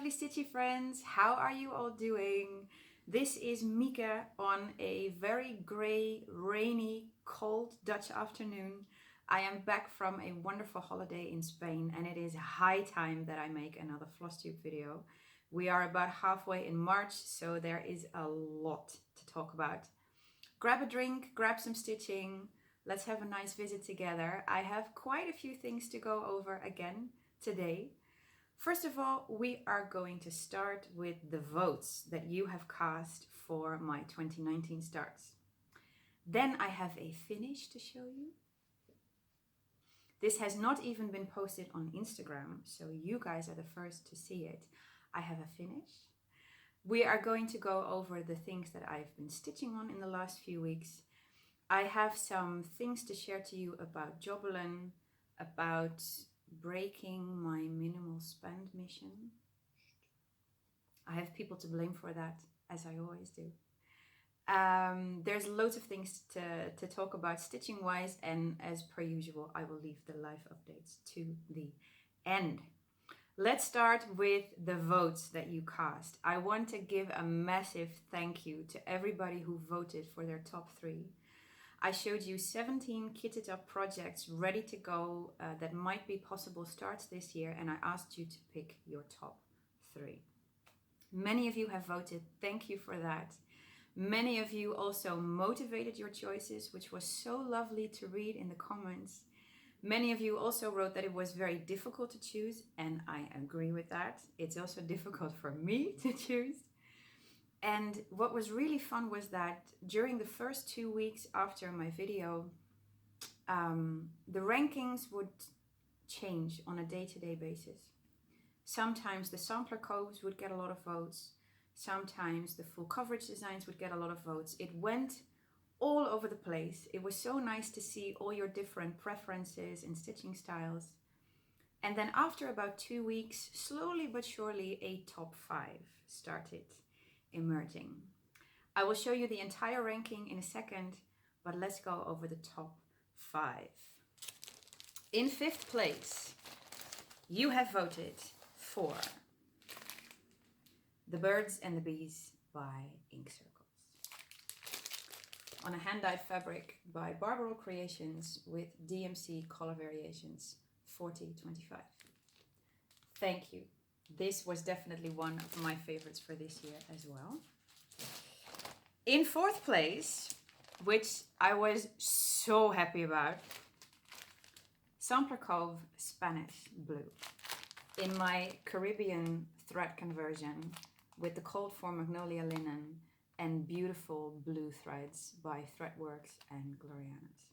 lovely stitchy friends, how are you all doing? This is Mika on a very grey, rainy, cold Dutch afternoon. I am back from a wonderful holiday in Spain and it is high time that I make another Flosstube video. We are about halfway in March, so there is a lot to talk about. Grab a drink, grab some stitching, let's have a nice visit together. I have quite a few things to go over again today. First of all, we are going to start with the votes that you have cast for my 2019 starts. Then I have a finish to show you. This has not even been posted on Instagram, so you guys are the first to see it. I have a finish. We are going to go over the things that I've been stitching on in the last few weeks. I have some things to share to you about Jobbelen, about breaking my minimal spend mission. I have people to blame for that, as I always do. There's loads of things to talk about stitching wise, and as per usual I will leave the live updates to the end. Let's start with the votes that you cast. I want to give a massive thank you to everybody who voted for their top 3. I showed you 17 kitted up projects ready to go that might be possible starts this year, and I asked you to pick your top 3. Many of you have voted, thank you for that. Many of you also motivated your choices, which was so lovely to read in the comments. Many of you also wrote that it was very difficult to choose, and I agree with that. It's also difficult for me to choose. And what was really fun was that during the first 2 weeks after my video, the rankings would change on a day-to-day basis. Sometimes the sampler coves would get a lot of votes. Sometimes the full coverage designs would get a lot of votes. It went all over the place. It was so nice to see all your different preferences and stitching styles. And then after about 2 weeks, slowly but surely, a top 5 started emerging. I will show you the entire ranking in a second, but let's go over the top 5. In 5th place, you have voted for The Birds and the Bees by Ink Circles, on a hand-dyed fabric by Barbaro Creations with DMC color variations 4025. Thank you. This was definitely one of my favorites for this year as well. In 4th place, which I was so happy about, Sampler Cove Spanish Blue in my Caribbean thread conversion with the cold for magnolia linen and beautiful blue threads by Threadworks and Glorianas.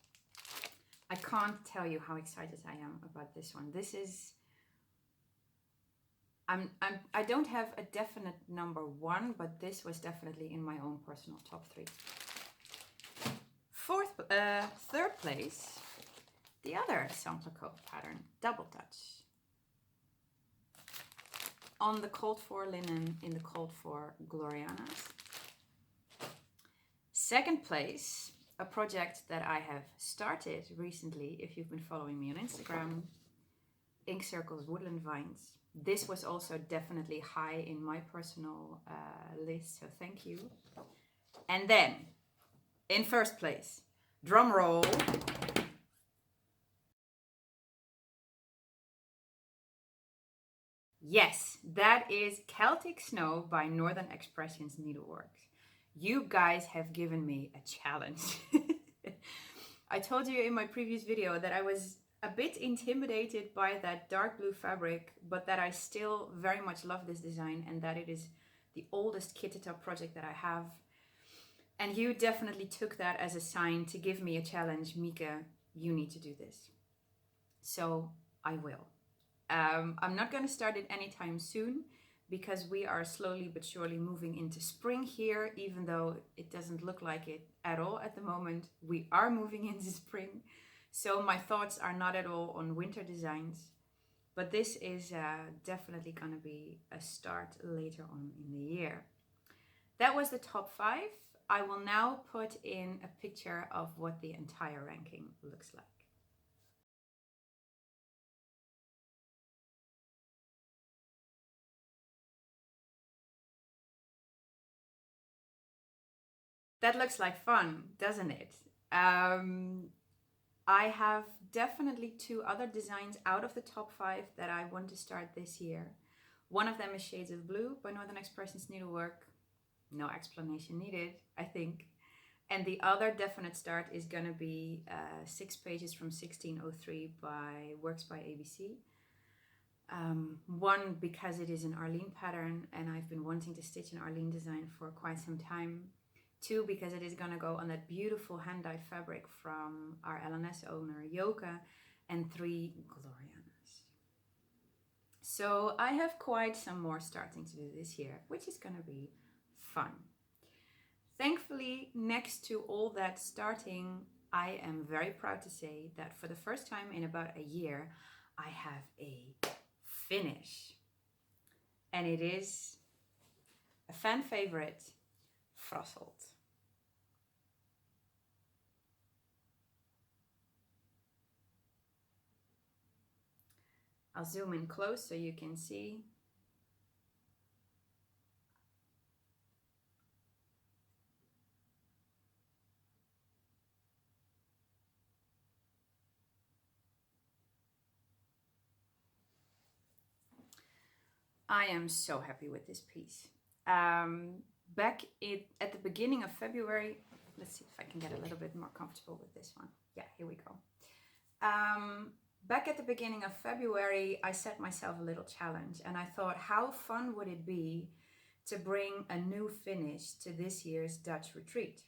I can't tell you how excited I am about this one. This is I don't have a definite number 1, but this was definitely in my own personal top 3. 3rd place, the other Sampler Cove pattern, Double Touch, on the cold for linen in the cold for Glorianas. 2nd place, a project that I have started recently, if you've been following me on Instagram, Ink Circles Woodland Vines. This was also definitely high in my personal list, so thank you. And then, in 1st place, drum roll, yes, that is Celtic Snow by Northern Expressions Needleworks. You guys have given me a challenge. I told you in my previous video that I was a bit intimidated by that dark blue fabric, but that I still very much love this design and that it is the oldest kitted up project that I have. And you definitely took that as a sign to give me a challenge. Mika, you need to do this. So I will. I'm not going to start it anytime soon because we are slowly but surely moving into spring here, even though it doesn't look like it at all at the moment. We are moving into spring. So my thoughts are not at all on winter designs, but this is definitely going to be a start later on in the year. That was the top 5. I will now put in a picture of what the entire ranking looks like. That looks like fun, doesn't it? I have definitely 2 other designs out of the top 5 that I want to start this year. One of them is Shades of Blue by Northern Expressions Needlework. No explanation needed, I think. And the other definite start is going to be 6 pages from 1603 by Works by ABC. One, because it is an Arlene pattern and I've been wanting to stitch an Arlene design for quite some time. 2, because it is going to go on that beautiful hand-dyed fabric from our LNS owner, Yoka. And 3, Glorianas. So I have quite some more starting to do this year, which is going to be fun. Thankfully, next to all that starting, I am very proud to say that for the first time in about a year, I have a finish. And it is a fan favorite, Frasselt. I'll zoom in close so you can see. I am so happy with this piece. Back at the beginning of February, let's see if I can get a little bit more comfortable with this one. Yeah, here we go. Back at the beginning of February, I set myself a little challenge and I thought, how fun would it be to bring a new finish to this year's Dutch retreat?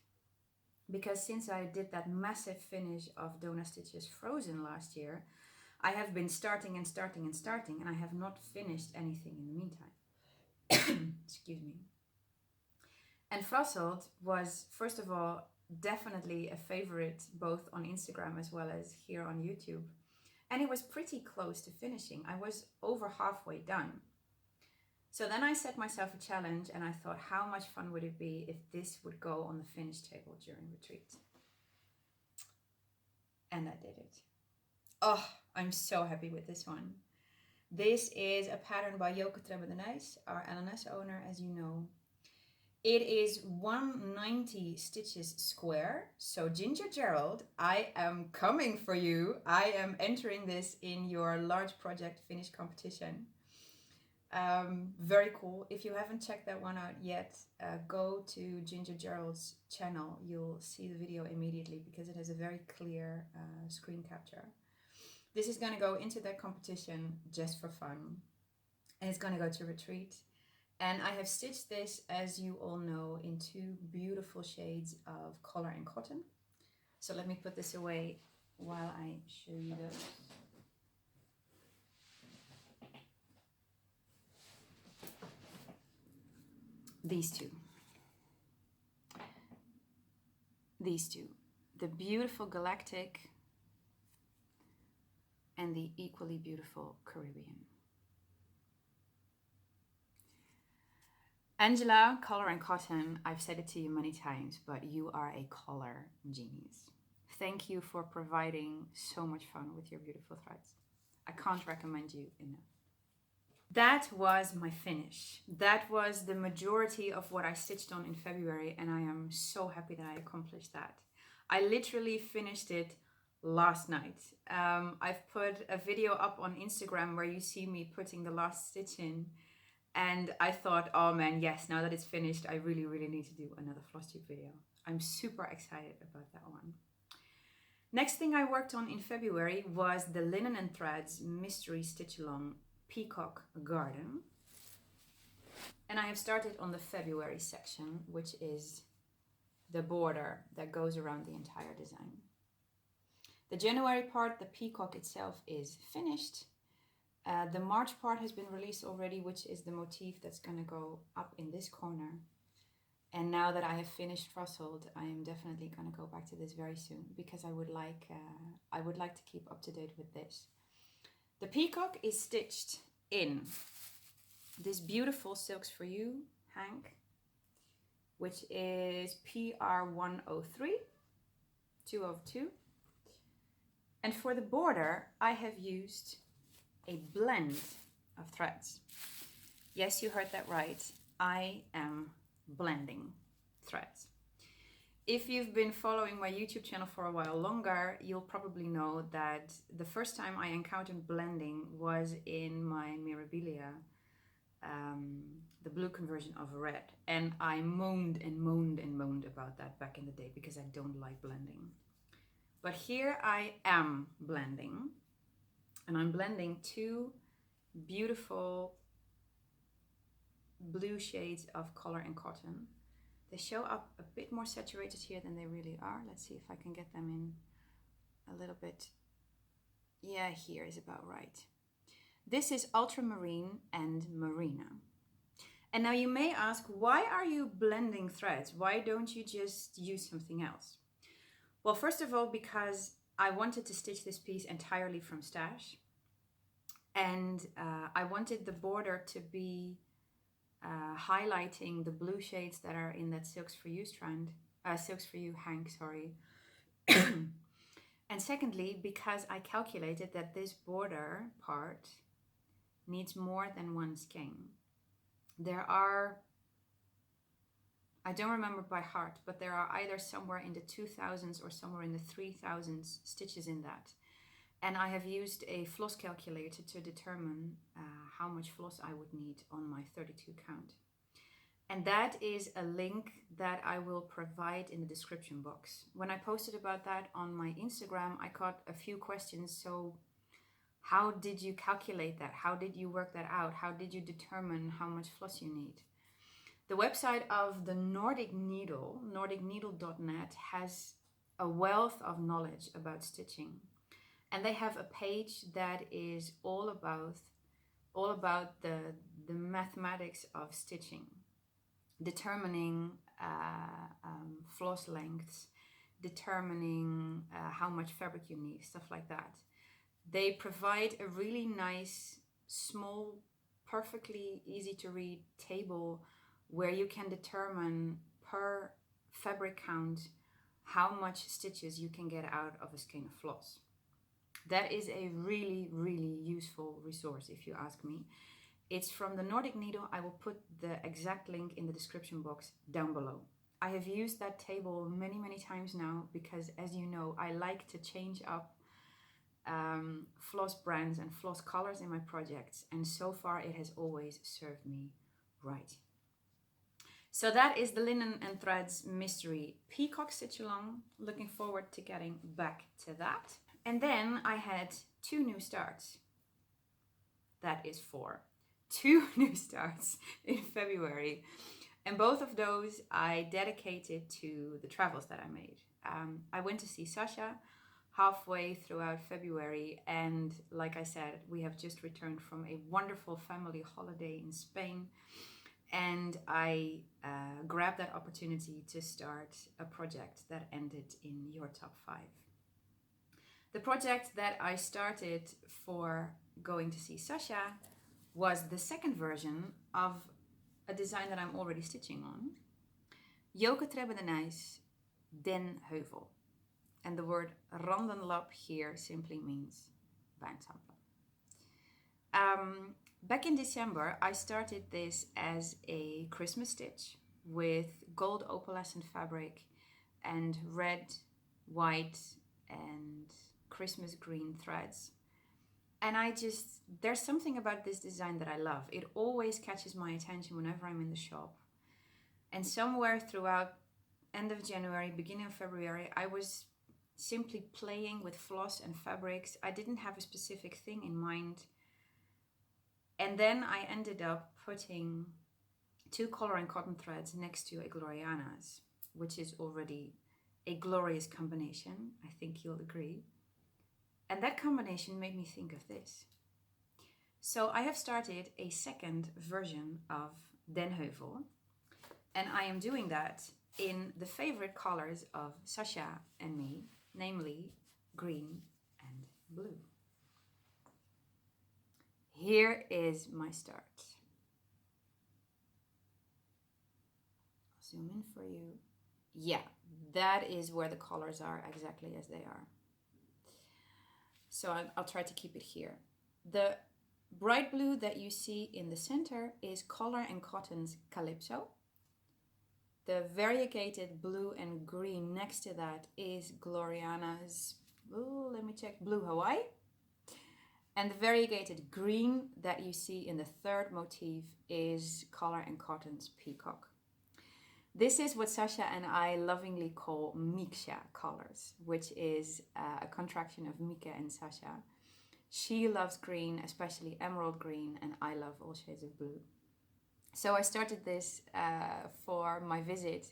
Because since I did that massive finish of Donna Stitches Frozen last year, I have been starting and I have not finished anything in the meantime. Excuse me. And Frasselt was, first of all, definitely a favorite both on Instagram as well as here on YouTube. And it was pretty close to finishing. I was over halfway done. So then I set myself a challenge and I thought, how much fun would it be if this would go on the finish table during retreat? And I did it. Oh, I'm so happy with this one. This is a pattern by Joke Trebbe-de-Nijs, our LNS owner, as you know. It is 190 stitches square. So Ginger Gerald, I am coming for you. I am entering this in your large project finish competition. Very cool. If you haven't checked that one out yet, go to Ginger Gerald's channel. You'll see the video immediately because it has a very clear screen capture. This is going to go into that competition just for fun. And it's going to go to retreat. And I have stitched this, as you all know, in 2 beautiful shades of color and cotton. So let me put this away while I show you those. These two. The beautiful Galactic and the equally beautiful Caribbean. Angela, color and cotton, I've said it to you many times, but you are a color genius. Thank you for providing so much fun with your beautiful threads. I can't recommend you enough. That was my finish. That was the majority of what I stitched on in February, and I am so happy that I accomplished that. I literally finished it last night. I've put a video up on Instagram where you see me putting the last stitch in. And I thought, oh man, yes, now that it's finished, I really, really need to do another Flosstube video. I'm super excited about that one. Next thing I worked on in February was the Linen and Threads Mystery Stitch Along Peacock Garden. And I have started on the February section, which is the border that goes around the entire design. The January part, the peacock itself, is finished. The March part has been released already, which is the motif that's going to go up in this corner. And now that I have finished Frasselt, I am definitely going to go back to this very soon because I would like to keep up to date with this. The peacock is stitched in this beautiful Silks for You, Hank, which is PR103, 202. And for the border, I have used a blend of threads. Yes, you heard that right. I am blending threads. If you've been following my YouTube channel for a while longer, you'll probably know that the first time I encountered blending was in my Mirabilia, the blue conversion of red. And I moaned and moaned and moaned about that back in the day because I don't like blending. But here I am blending, and I'm blending two beautiful blue shades of Color and Cotton. They show up a bit more saturated here than they really are. Let's see if I can get them in a little bit. Yeah, here is about right. This is Ultramarine and Marina. And now you may ask, why are you blending threads? Why don't you just use something else? Well, first of all, because I wanted to stitch this piece entirely from stash. And I wanted the border to be highlighting the blue shades that are in that Silks for You strand, Silks for You hank, sorry. And secondly, because I calculated that this border part needs more than one skein. There are, I don't remember by heart, but there are either somewhere in the 2000s or somewhere in the 3000s stitches in that. And I have used a floss calculator to determine how much floss I would need on my 32 count. And that is a link that I will provide in the description box. When I posted about that on my Instagram, I got a few questions. So how did you calculate that? How did you work that out? How did you determine how much floss you need? The website of the Nordic Needle, nordicneedle.net, has a wealth of knowledge about stitching. And they have a page that is all about the mathematics of stitching, determining floss lengths, determining how much fabric you need, stuff like that. They provide a really nice, small, perfectly easy to read table where you can determine per fabric count how much stitches you can get out of a skein of floss. That is a really, really useful resource, if you ask me. It's from the Nordic Needle. I will put the exact link in the description box down below. I have used that table many, many times now because, as you know, I like to change up floss brands and floss colors in my projects. And so far, it has always served me right. So that is the Linen and Threads Mystery Peacock Stitch Along. Looking forward to getting back to that. And then I had two new starts. That is 4. 2 new starts in February. And both of those I dedicated to the travels that I made. I went to see Sasha halfway throughout February. And like I said, we have just returned from a wonderful family holiday in Spain. And I grabbed that opportunity to start a project that ended in your top 5. The project that I started for going to see Sasha was the second version of a design that I'm already stitching on. Joke Trebbe de Nijs, Den Heuvel. And the word Randenlap here simply means Wijnsample. Back in December, I started this as a Christmas stitch with gold opalescent fabric and red, white, and Christmas green threads. And there's something about this design that I love. It always catches my attention whenever I'm in the shop. And somewhere throughout end of January, beginning of February, I was simply playing with floss and fabrics. I didn't have a specific thing in mind. And then I ended up putting 2 Color and Cotton threads next to a Gloriana's, which is already a glorious combination. I think you'll agree. And that combination made me think of this. So I have started a second version of Den Heuvel. And I am doing that in the favorite colors of Sasha and me, namely green and blue. Here is my start. I'll zoom in for you. Yeah, that is where the colors are exactly as they are. So I'll try to keep it here. The bright blue that you see in the center is Color and Cotton's Calypso. The variegated blue and green next to that is Gloriana's, let me check, Blue Hawaii. And the variegated green that you see in the third motif is Color and Cotton's Peacock. This is what Sasha and I lovingly call Miksha colors, which is a contraction of Mika and Sasha. She loves green, especially emerald green, and I love all shades of blue. So I started this for my visit.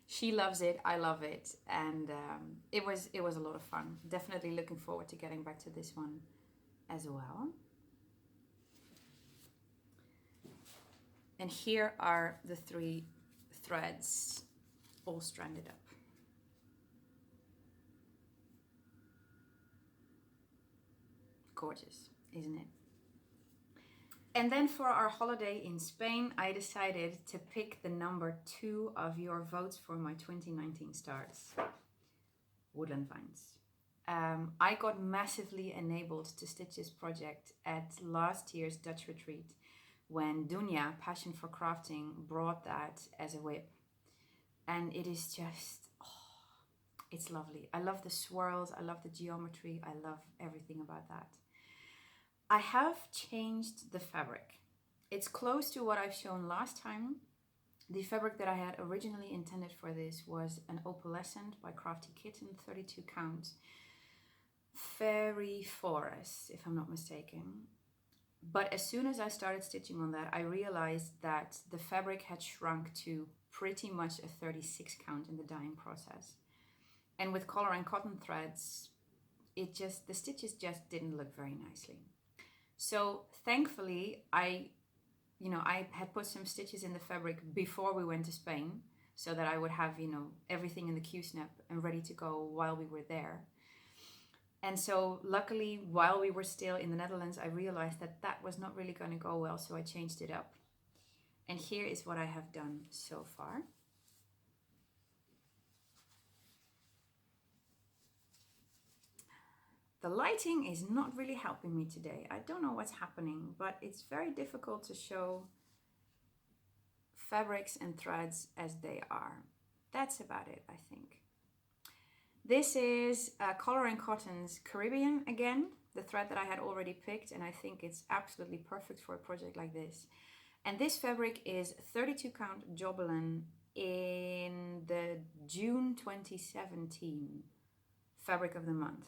She loves it, I love it, and it was a lot of fun. Definitely looking forward to getting back to this one as well. And here are the 3 threads all stranded up. Gorgeous, isn't it? And then for our holiday in Spain, I decided to pick the number 2 of your votes for my 2019 stars, Woodland Vines. I got massively enabled to stitch this project at last year's Dutch retreat when Dunya, Passion for Crafting, brought that as a whip. And it is just, it's lovely. I love the swirls, I love the geometry, I love everything about that. I have changed the fabric. It's close to what I've shown last time. The fabric that I had originally intended for this was an opalescent by Crafty Kitten, 32 count. Fairy Forest, if I'm not mistaken. But as soon as I started stitching on that, I realized that the fabric had shrunk to pretty much a 36 count in the dyeing process. And with color and cotton threads, the stitches just didn't look very nicely. So thankfully, I had put some stitches in the fabric before we went to Spain so that I would have, everything in the Q-snap and ready to go while we were there. And so luckily, while we were still in the Netherlands, I realized that that was not really going to go well, so I changed it up. And here is what I have done so far. The lighting is not really helping me today. I don't know what's happening, but it's very difficult to show fabrics and threads as they are. That's about it, I think. This is Color and Cotton's Caribbean again, the thread that I had already picked, and I think it's absolutely perfect for a project like this. And this fabric is 32 count Jobelin in the June 2017 Fabric of the Month,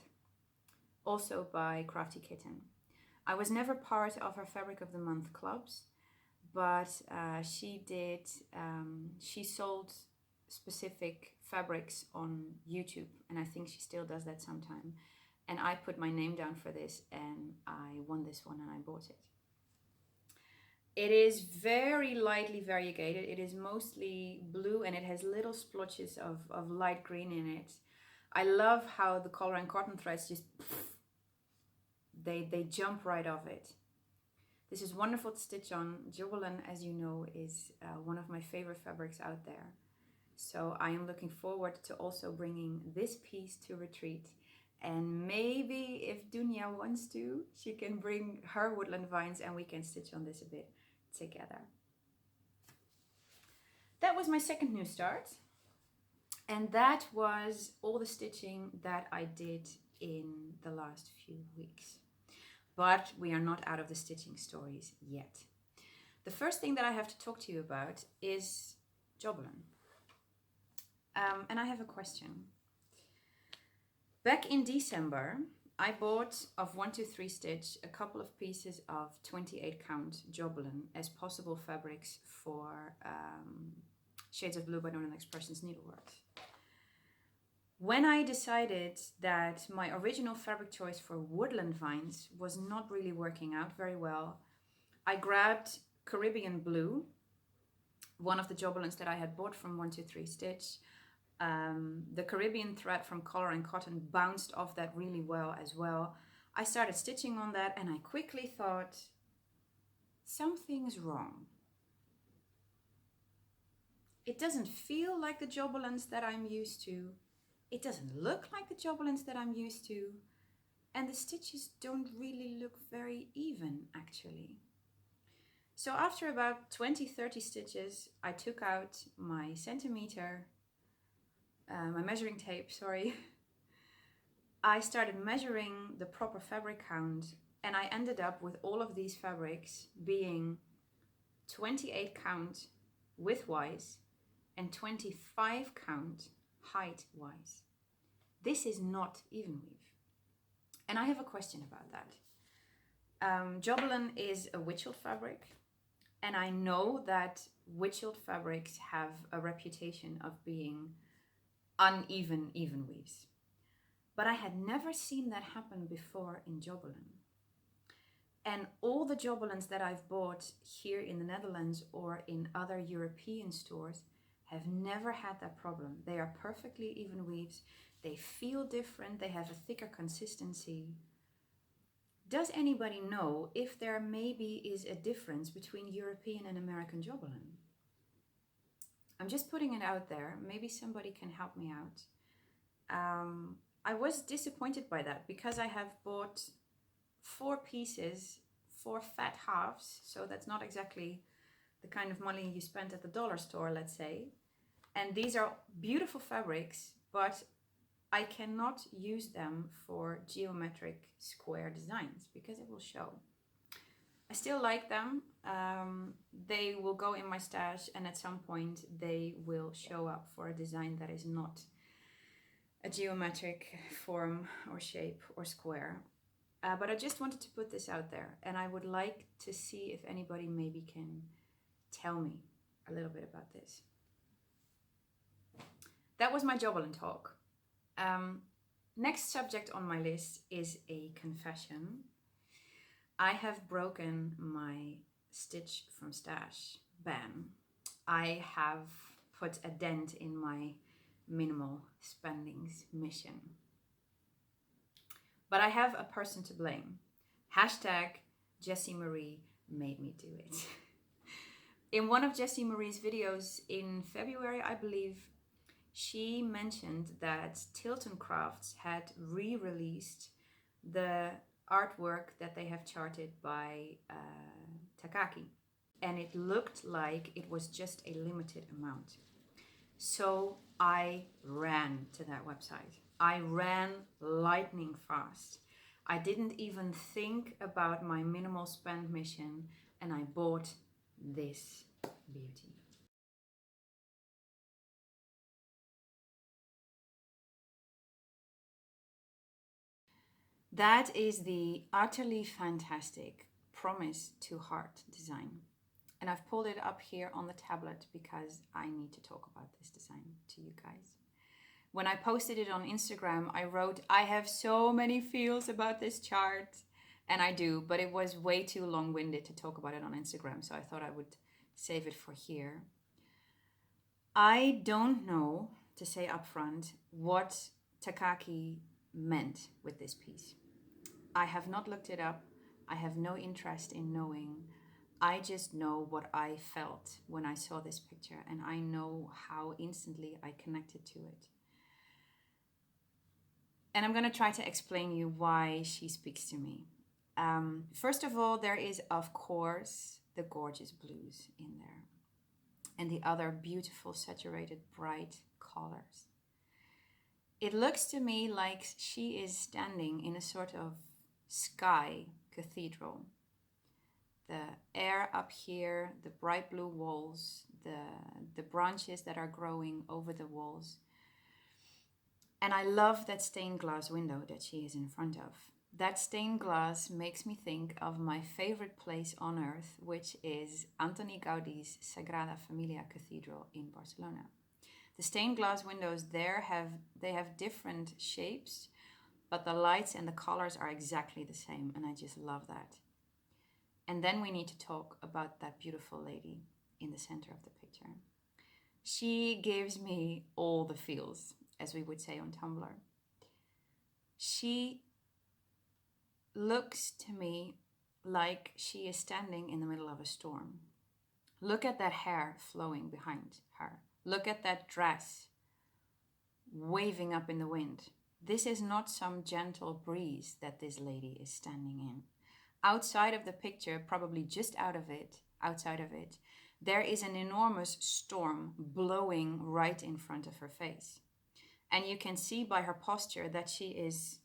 also by Crafty Kitten. I was never part of her Fabric of the Month clubs, but she sold specific fabrics on YouTube, and I think she still does that sometime. And I put my name down for this, and I won this one, and I bought it. It is very lightly variegated. It is mostly blue, and it has little splotches of light green in it. I love how the color and cotton threads just, they jump right off it. This is wonderful to stitch on. Jobelin, as you know, is one of my favorite fabrics out there. So I am looking forward to also bringing this piece to retreat. And maybe if Dunya wants to, she can bring her Woodland Vines and we can stitch on this a bit together. That was my second new start. And that was all the stitching that I did in the last few weeks. But we are not out of the stitching stories yet. The first thing that I have to talk to you about is Jobelin. And I have a question. Back in December, I bought of 123 Stitch a couple of pieces of 28 count Jobelin as possible fabrics for Shades of Blue by Northern Expressions Needleworks. When I decided that my original fabric choice for Woodland Vines was not really working out very well, I grabbed Caribbean Blue, one of the Jobelins that I had bought from 123 Stitch. The Caribbean thread from Color and Cotton bounced off that really well as well. I started stitching on that and I quickly thought, something's wrong. It doesn't feel like the Jobelins that I'm used to. It doesn't look like the Jobelins that I'm used to. And the stitches don't really look very even, actually. So after about 20-30 stitches, I took out my centimeter, my measuring tape, sorry. I started measuring the proper fabric count, and I ended up with all of these fabrics being 28 count width-wise and 25 count height-wise. This is not even weave. And I have a question about that. Jobelin is a witched fabric, and I know that witched fabrics have a reputation of being uneven even weaves. But I had never seen that happen before in Jobelin. And all the Jobelins that I've bought here in the Netherlands or in other European stores have never had that problem. They are perfectly even weaves. They feel different. They have a thicker consistency. Does anybody know if there maybe is a difference between European and American Jobelin? I'm just putting it out there. Maybe somebody can help me out. I was disappointed by that because I have bought 4 pieces, 4 fat halves. So that's not exactly the kind of money you spend at the dollar store, let's say. And these are beautiful fabrics, but I cannot use them for geometric square designs because it will show. I still like them. They will go in my stash, and at some point they will show up for a design that is not a geometric form or shape or square. But I just wanted to put this out there, and I would like to see if anybody maybe can tell me a little bit about this. That was my Jobelin talk. Next subject on my list is a confession. I have broken my Stitch from Stash ban. I have put a dent in my minimal spendings mission. But I have a person to blame. Hashtag Jessie Marie made me do it. In one of Jessie Marie's videos in February, I believe, she mentioned that Tilton Crafts had re-released the artwork that they have charted by Takaki. And it looked like it was just a limited amount. So I ran to that website. I ran lightning fast. I didn't even think about my minimal spend mission, and I bought this beauty. That is the utterly fantastic Promise to Heart design. And I've pulled it up here on the tablet because I need to talk about this design to you guys. When I posted it on Instagram, I wrote, I have so many feels about this chart. And I do, but it was way too long-winded to talk about it on Instagram, so I thought I would save it for here. I don't know, to say upfront, what Takaki meant with this piece. I have not looked it up. I have no interest in knowing. I just know what I felt when I saw this picture, and I know how instantly I connected to it. And I'm going to try to explain you why she speaks to me. First of all, there is, of course, the gorgeous blues in there, and the other beautiful saturated bright colors. It looks to me like she is standing in a sort of sky cathedral. The air up here, the bright blue walls, the branches that are growing over the walls. And I love that stained glass window that she is in front of. That stained glass makes me think of my favorite place on earth, which is Antoni Gaudi's Sagrada Familia Cathedral in Barcelona. The stained glass windows there have different shapes, but the lights and the colors are exactly the same, and I just love that. And then we need to talk about that beautiful lady in the center of the picture. She gives me all the feels, as we would say on Tumblr. She looks to me like she is standing in the middle of a storm. Look at that hair flowing behind her. Look at that dress waving up in the wind. This is not some gentle breeze that this lady is standing in. Outside of the picture, probably just out of it, outside of it, there is an enormous storm blowing right in front of her face. And you can see by her posture that she is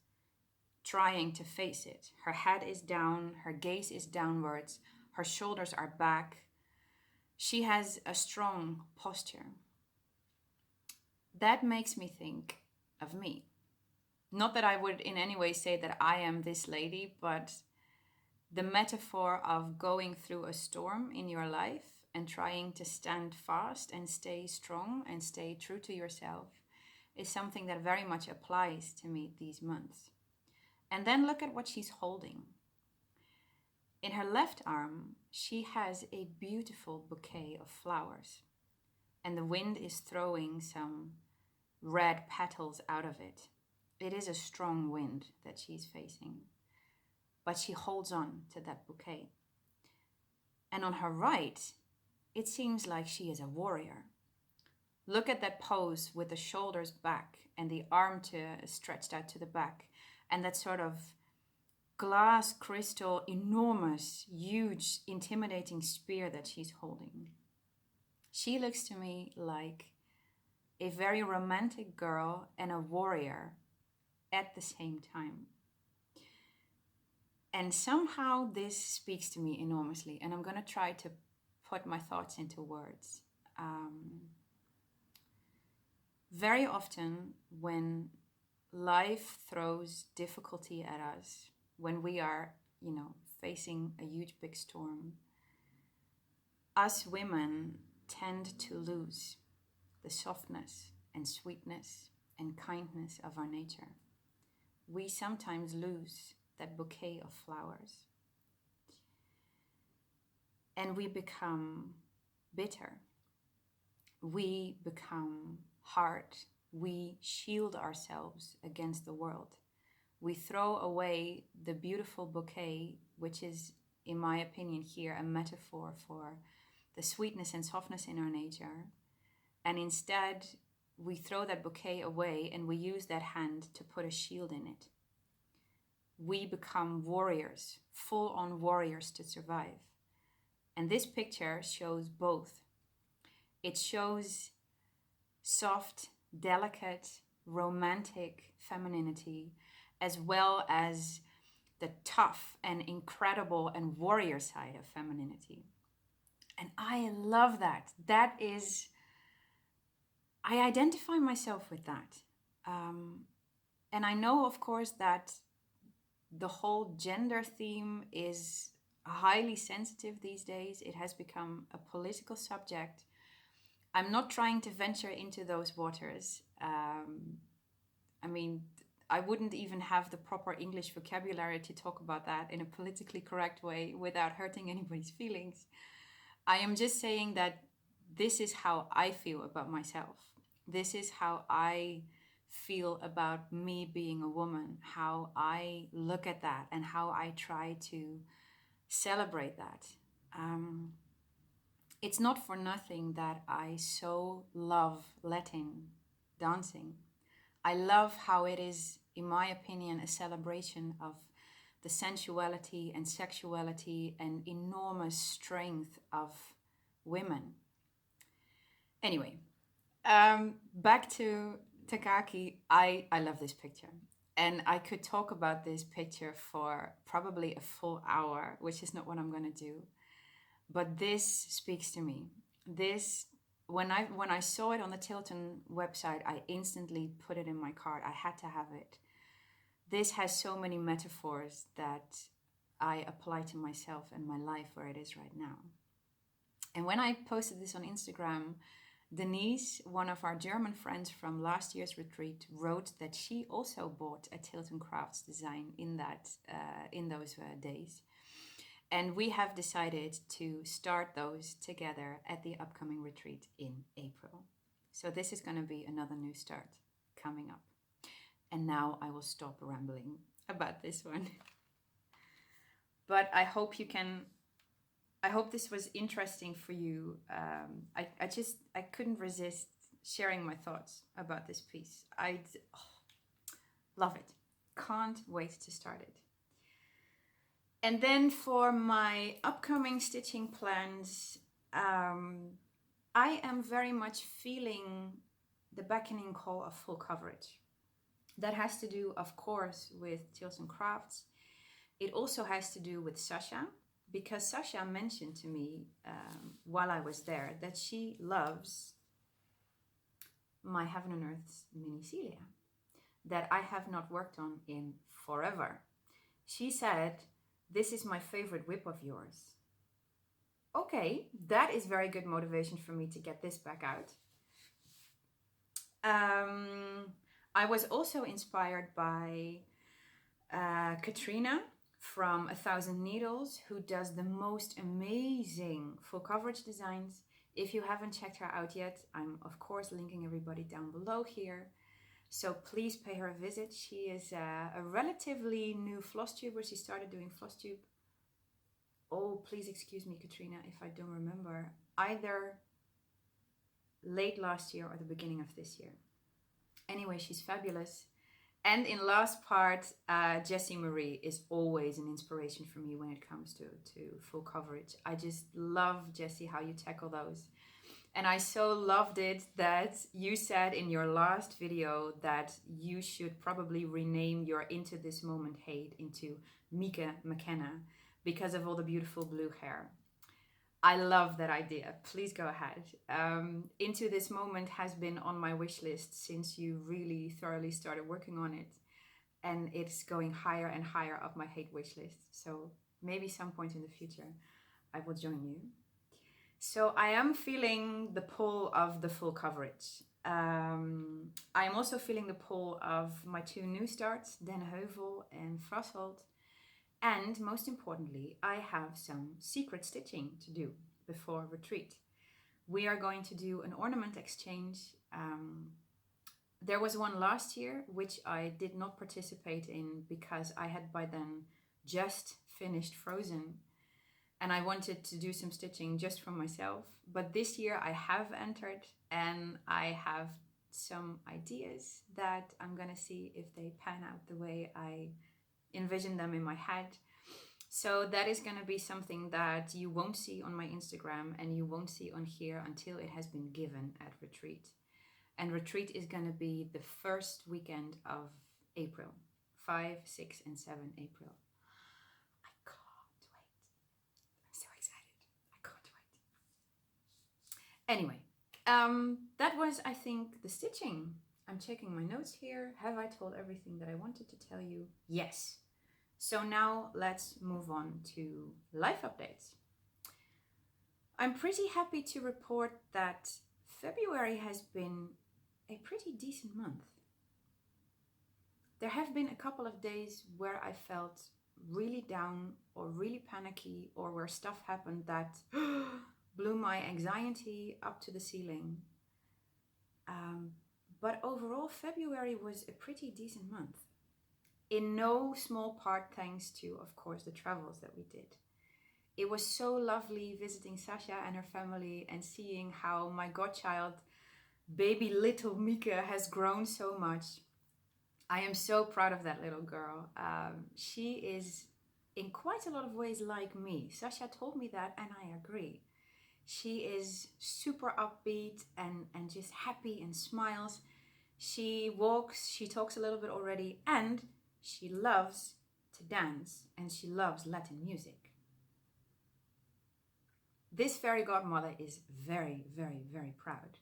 trying to face it. Her head is down, her gaze is downwards, her shoulders are back. She has a strong posture. That makes me think of me. Not that I would in any way say that I am this lady, but the metaphor of going through a storm in your life and trying to stand fast and stay strong and stay true to yourself is something that very much applies to me these months. And then look at what she's holding. In her left arm, she has a beautiful bouquet of flowers, and the wind is throwing some red petals out of it. It is a strong wind that she's facing, but she holds on to that bouquet. And on her right, it seems like she is a warrior. Look at that pose with the shoulders back and the arm stretched out to the back, and that sort of glass crystal, enormous, huge, intimidating spear that she's holding. She looks to me like a very romantic girl and a warrior at the same time. And somehow this speaks to me enormously, and I'm going to try to put my thoughts into words. Very often when life throws difficulty at us, when we are, facing a huge big storm, us women tend to lose the softness and sweetness and kindness of our nature. We sometimes lose that bouquet of flowers. And we become bitter. We become hard. We shield ourselves against the world. We throw away the beautiful bouquet, which is, in my opinion here, a metaphor for the sweetness and softness in our nature. And instead, we throw that bouquet away and we use that hand to put a shield in it. We become warriors, full-on warriors to survive. And this picture shows both. It shows soft, delicate, romantic femininity, as well as the tough and incredible and warrior side of femininity. And I love that. I identify myself with that. And I know, of course, that the whole gender theme is highly sensitive these days. It has become a political subject. I'm not trying to venture into those waters. I wouldn't even have the proper English vocabulary to talk about that in a politically correct way without hurting anybody's feelings. I am just saying that this is how I feel about myself. This is how I feel about me being a woman, how I look at that and how I try to celebrate that. It's not for nothing that I so love Latin dancing. I love how it is, in my opinion, a celebration of the sensuality and sexuality and enormous strength of women. Anyway, back to Takaki. I love this picture. And I could talk about this picture for probably a full hour, which is not what I'm going to do. But this speaks to me. When I saw it on the Tilton website, I instantly put it in my cart. I had to have it. This has so many metaphors that I apply to myself and my life where it is right now. And when I posted this on Instagram, Denise, one of our German friends from last year's retreat, wrote that she also bought a Tilton Crafts design in those days. And we have decided to start those together at the upcoming retreat in April. So this is going to be another new start coming up. And now I will stop rambling about this one. But I hope this was interesting for you. I couldn't resist sharing my thoughts about this piece. Love it. Can't wait to start it. And then for my upcoming stitching plans, I am very much feeling the beckoning call of full coverage. That has to do, of course, with Tales and Crafts. It also has to do with Sasha, because Sasha mentioned to me while I was there that she loves my Heaven and Earth's Mini Celia that I have not worked on in forever. She said, "This is my favorite whip of yours." Okay, that is very good motivation for me to get this back out. I was also inspired by Katrina from 1,000 Needles, who does the most amazing full coverage designs. If you haven't checked her out yet, I'm of course linking everybody down below here. So please pay her a visit. She is a relatively new Flosstuber. She started doing Flosstube. Oh, please excuse me, Katrina, if I don't remember. Either late last year or the beginning of this year. Anyway, she's fabulous. And in last part, Jessie Marie is always an inspiration for me when it comes to full coverage. I just love, Jessie, how you tackle those. And I so loved it that you said in your last video that you should probably rename your Into This Moment hate into Mika McKenna because of all the beautiful blue hair. I love that idea. Please go ahead. Into This Moment has been on my wish list since you really thoroughly started working on it. And it's going higher and higher up my hate wish list. So maybe some point in the future, I will join you. So I am feeling the pull of the full coverage. I'm also feeling the pull of my two new starts, Den Heuvel and Frasselt. And most importantly, I have some secret stitching to do before retreat. We are going to do an ornament exchange. There was one last year, which I did not participate in because I had by then just finished Frozen. And I wanted to do some stitching just for myself. But this year I have entered and I have some ideas that I'm going to see if they pan out the way I envision them in my head. So that is going to be something that you won't see on my Instagram and you won't see on here until it has been given at retreat. And retreat is going to be the first weekend of April, 5, 6, and 7 April. Anyway, that was, I think, the stitching. I'm checking my notes here. Have I told everything that I wanted to tell you? Yes. So now let's move on to life updates. I'm pretty happy to report that February has been a pretty decent month. There have been a couple of days where I felt really down or really panicky or where stuff happened that blew my anxiety up to the ceiling. But overall, February was a pretty decent month. In no small part thanks to, of course, the travels that we did. It was so lovely visiting Sasha and her family and seeing how my godchild, baby little Mika, has grown so much. I am so proud of that little girl. She is in quite a lot of ways like me. Sasha told me that and I agree. She is super upbeat and just happy and smiles. She walks, she talks a little bit already, and she loves to dance and she loves Latin music. This fairy godmother is very, very, very proud.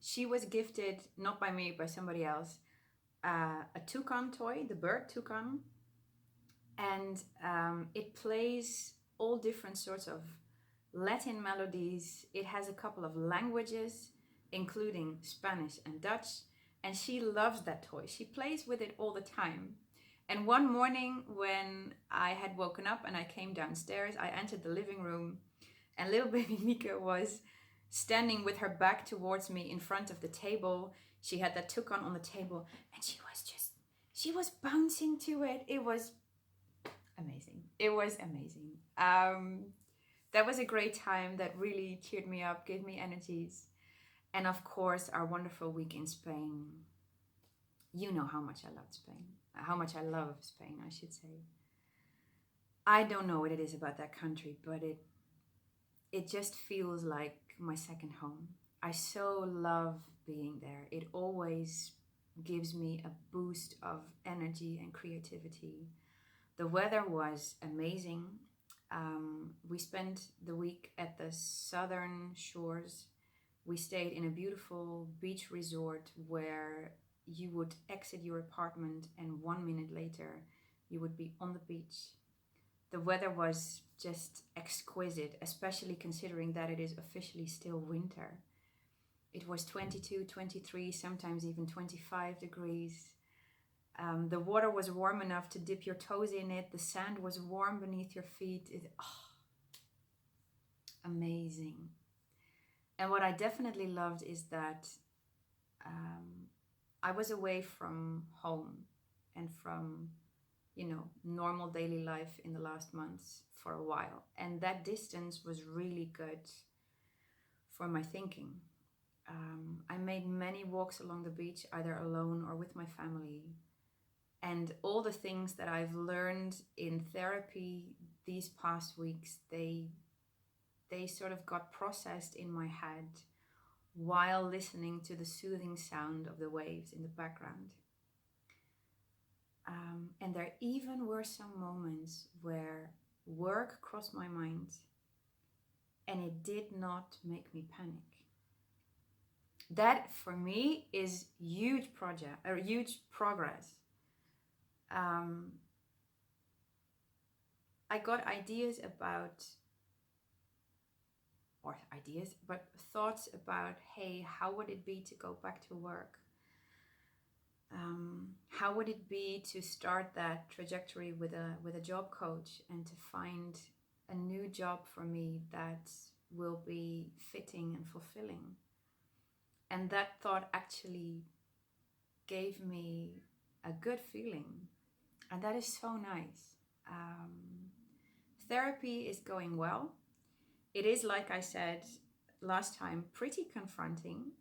She was gifted, not by me, by somebody else, a toucan toy, the bird toucan. And it plays all different sorts of Latin melodies. It has a couple of languages, including Spanish and Dutch, and she loves that toy. She plays with it all the time. And one morning when I had woken up and I came downstairs, I entered the living room and little baby Mika was standing with her back towards me in front of the table. She had that toucan on the table and she was bouncing to it. It was amazing. It was amazing. That was a great time that really cheered me up, gave me energies. And of course, our wonderful week in Spain. You know how much I loved Spain. How much I love Spain, I should say. I don't know what it is about that country, but it just feels like my second home. I so love being there. It always gives me a boost of energy and creativity. The weather was amazing. We spent the week at the southern shores. We stayed in a beautiful beach resort where you would exit your apartment and 1 minute later you would be on the beach. The weather was just exquisite, especially considering that it is officially still winter. It was 22, 23, sometimes even 25 degrees. The water was warm enough to dip your toes in it. The sand was warm beneath your feet. Amazing. And what I definitely loved is that I was away from home and from, normal daily life in the last months for a while. And that distance was really good for my thinking. I made many walks along the beach, either alone or with my family. And all the things that I've learned in therapy these past weeks, they sort of got processed in my head while listening to the soothing sound of the waves in the background. And there even were some moments where work crossed my mind and it did not make me panic. That for me is huge progress. I got thoughts about, hey, how would it be to go back to work? How would it be to start that trajectory with a job coach and to find a new job for me that will be fitting and fulfilling? And that thought actually gave me a good feeling. And that is so nice. Therapy is going well. It is, like I said last time, pretty confronting.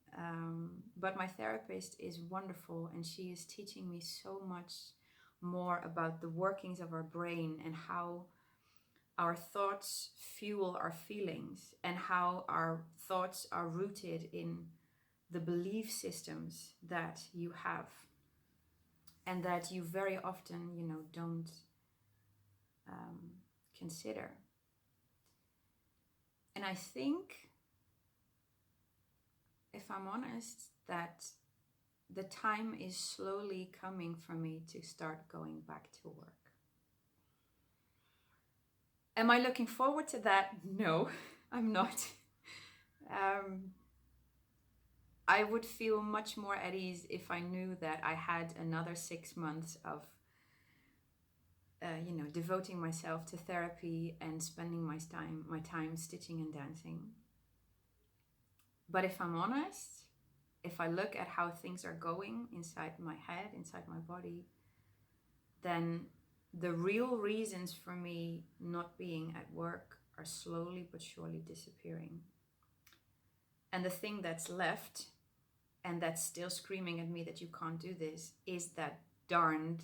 But my therapist is wonderful and she is teaching me so much more about the workings of our brain and how our thoughts fuel our feelings and how our thoughts are rooted in the belief systems that you have and that you very often, don't consider. And I think, if I'm honest, that the time is slowly coming for me to start going back to work. Am I looking forward to that? No, I'm not. I would feel much more at ease if I knew that I had another 6 months of, devoting myself to therapy and spending my time stitching and dancing. But if I'm honest, if I look at how things are going inside my head, inside my body, then the real reasons for me not being at work are slowly but surely disappearing. And the thing that's left, and that's still screaming at me that you can't do this, is that darned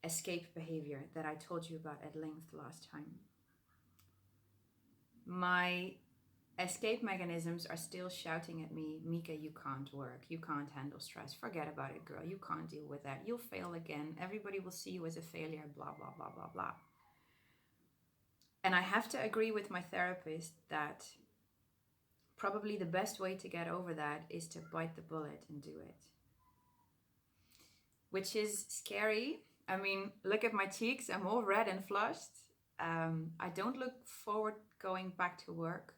escape behavior that I told you about at length last time. My escape mechanisms are still shouting at me, Mika, you can't work, you can't handle stress, forget about it, girl, you can't deal with that, you'll fail again, everybody will see you as a failure, blah, blah, blah, blah, blah. And I have to agree with my therapist that probably the best way to get over that is to bite the bullet and do it. Which is scary. I mean, look at my cheeks, I'm all red and flushed. I don't look forward going back to work.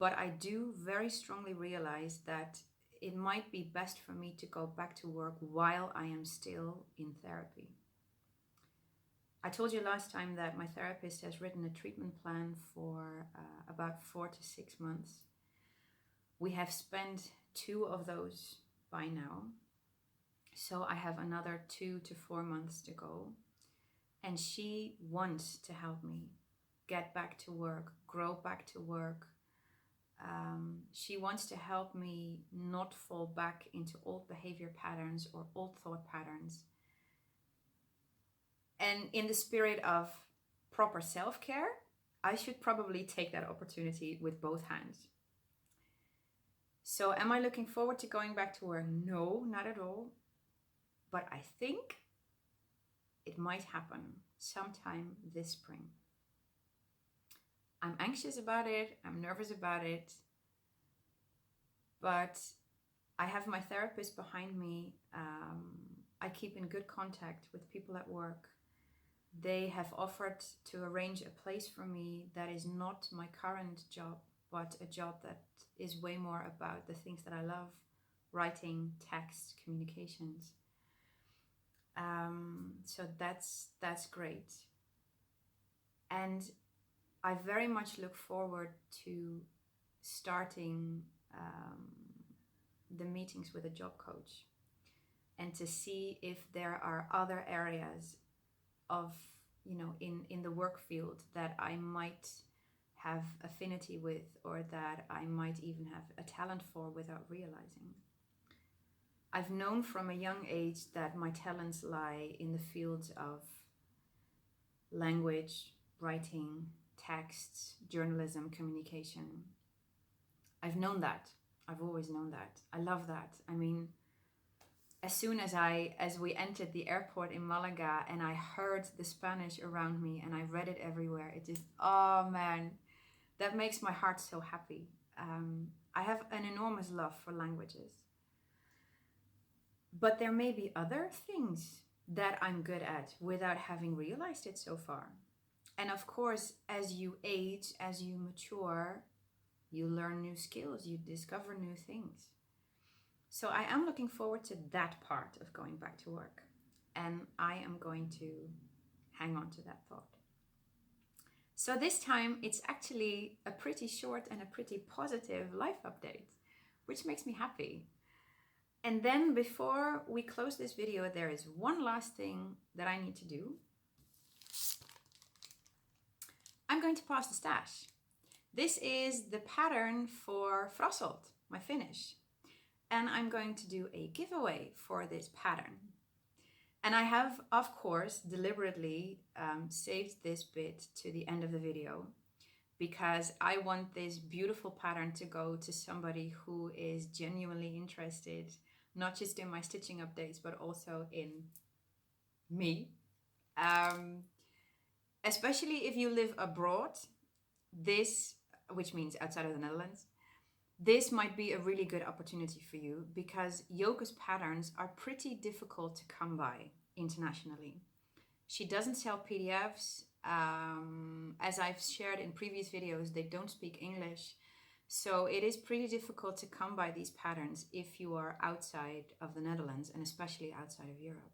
But I do very strongly realize that it might be best for me to go back to work while I am still in therapy. I told you last time that my therapist has written a treatment plan for about 4 to 6 months. We have spent 2 of those by now. So I have another 2 to 4 months to go. And she wants to help me get back to work, grow back to work. She wants to help me not fall back into old behavior patterns or old thought patterns. And in the spirit of proper self-care, I should probably take that opportunity with both hands. So am I looking forward to going back to work? No, not at all. But I think it might happen sometime this spring. I'm anxious about it. I'm nervous about it. But I have my therapist behind me. I keep in good contact with people at work. They have offered to arrange a place for me that is not my current job, but a job that is way more about the things that I love: writing, text, communications. So that's great. And I very much look forward to starting the meetings with a job coach, and to see if there are other areas of, in the work field that I might have affinity with, or that I might even have a talent for without realizing. I've known from a young age that my talents lie in the fields of language, writing, texts, journalism, communication. I've known that. I've always known that. I love that. I mean, as soon as we entered the airport in Malaga and I heard the Spanish around me and I read it everywhere, it just, oh man, that makes my heart so happy. I have an enormous love for languages. But there may be other things that I'm good at without having realized it so far. And of course, as you age, as you mature, you learn new skills, you discover new things. So I am looking forward to that part of going back to work. And I am going to hang on to that thought. So this time it's actually a pretty short and a pretty positive life update, which makes me happy. And then before we close this video, there is one last thing that I need to do. I'm going to pass the stash. This is the pattern for Frasselt, my finish. And I'm going to do a giveaway for this pattern. And I have, of course, deliberately saved this bit to the end of the video, because I want this beautiful pattern to go to somebody who is genuinely interested, not just in my stitching updates, but also in me. Especially if you live abroad, this, which means outside of the Netherlands, this might be a really good opportunity for you, because Joke's patterns are pretty difficult to come by internationally. She doesn't sell PDFs. As I've shared in previous videos, they don't speak English. So it is pretty difficult to come by these patterns if you are outside of the Netherlands, and especially outside of Europe.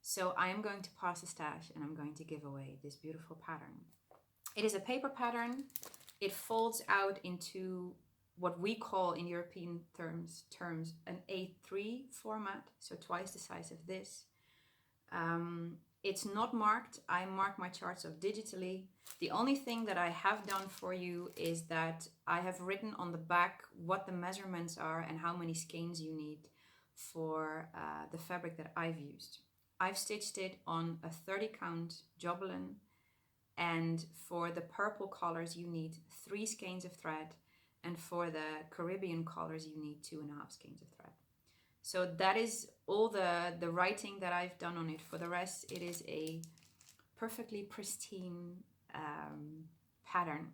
So I am going to pass the stash and I'm going to give away this beautiful pattern. It is a paper pattern. It folds out into what we call in European terms an A3 format, so twice the size of this. It's not marked. I mark my charts off digitally. The only thing that I have done for you is that I have written on the back what the measurements are and how many skeins you need for the fabric that I've used. I've stitched it on a 30 count jobelin, and for the purple colors you need 3 skeins of thread, and for the Caribbean colors you need 2.5 skeins of thread. So that is all the writing that I've done on it. For the rest, it is a perfectly pristine pattern.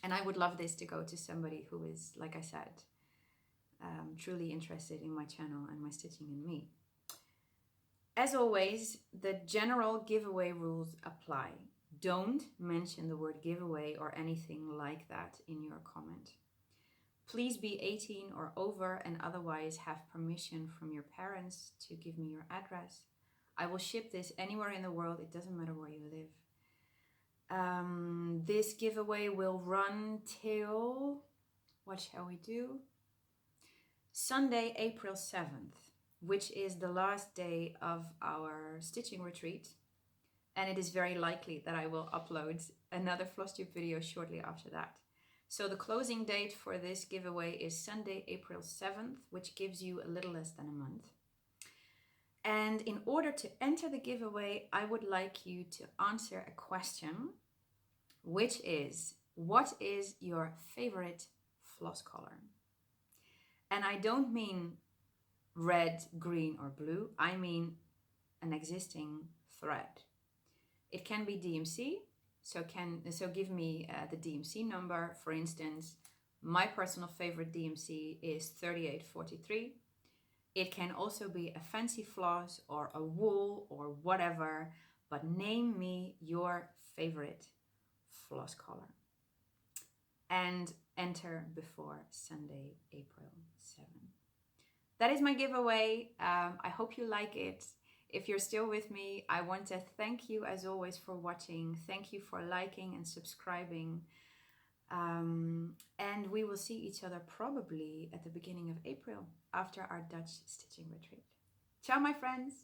And I would love this to go to somebody who is, like I said, truly interested in my channel and my stitching and me. As always, the general giveaway rules apply. Don't mention the word giveaway or anything like that in your comment. Please be 18 or over and otherwise have permission from your parents to give me your address. I will ship this anywhere in the world. It doesn't matter where you live. This giveaway will run till, what shall we do? Sunday, April 7th, which is the last day of our stitching retreat. And it is very likely that I will upload another Flosstube video shortly after that. So the closing date for this giveaway is Sunday, April 7th, which gives you a little less than a month. And in order to enter the giveaway, I would like you to answer a question, which is, what is your favorite floss color? And I don't mean red, green, or blue. I mean an existing thread. It can be DMC, so give me the DMC number. For instance, my personal favorite DMC is 3843. It can also be a fancy floss or a wool or whatever, but name me your favorite floss color. And enter before Sunday, April 7. That is my giveaway. I hope you like it. If you're still with me, I want to thank you as always for watching. Thank you for liking and subscribing. And we will see each other probably at the beginning of April after our Dutch stitching retreat. Ciao, my friends.